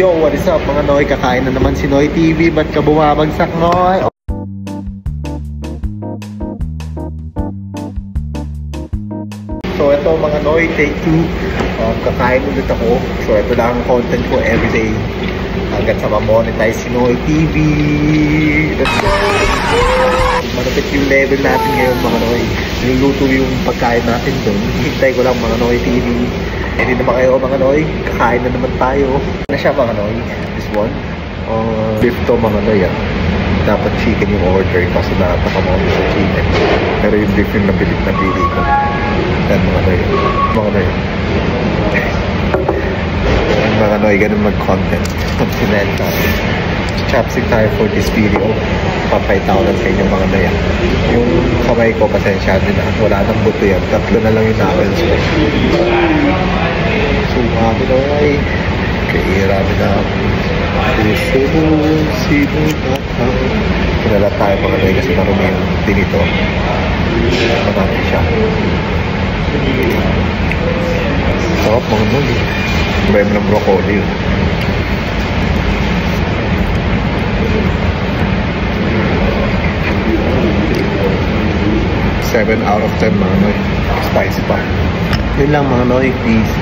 Yo, what is up mga Noy? Kakain na naman si Noy TV. Ba't ka bumabagsak, Noy? So ito mga Noy, take 2. Kakain ulit ako. So ito lang ang content ko everyday. Hanggat sa ma-monetize si Noy TV. Let's go! Malapit yung level natin ngayon mga Noy. Niluluto yung pagkain natin doon. Hintay ko lang mga Noy TV. Hindi naman kayo mga Noy. Kakain na naman tayo. Ano siya mga Noy? This one? Beef to mga Noy yan. Dapat chicken yung order kasi napakamono sa chicken. Pero yung beef yung napili ko. Yan mga Noy. Mga Noy. Mga Noy, ganun mag-content. Sinenta. Chopstick tayo for this video. Papaytawanan sa inyo mga Noy. Yung kamay ko, pasensya din na. Wala nang buto yan. 3 na lang yung knuckles ko. So, mga Noy. Kairami na ako. Kinala tayo mga Noy kasi marumi yung dinito. Marami siya. Sarap mga Noy. Bayam ng broccoli. 7 out of 10 mga Noy. Spicy pa. Yun lang mga Noy, please.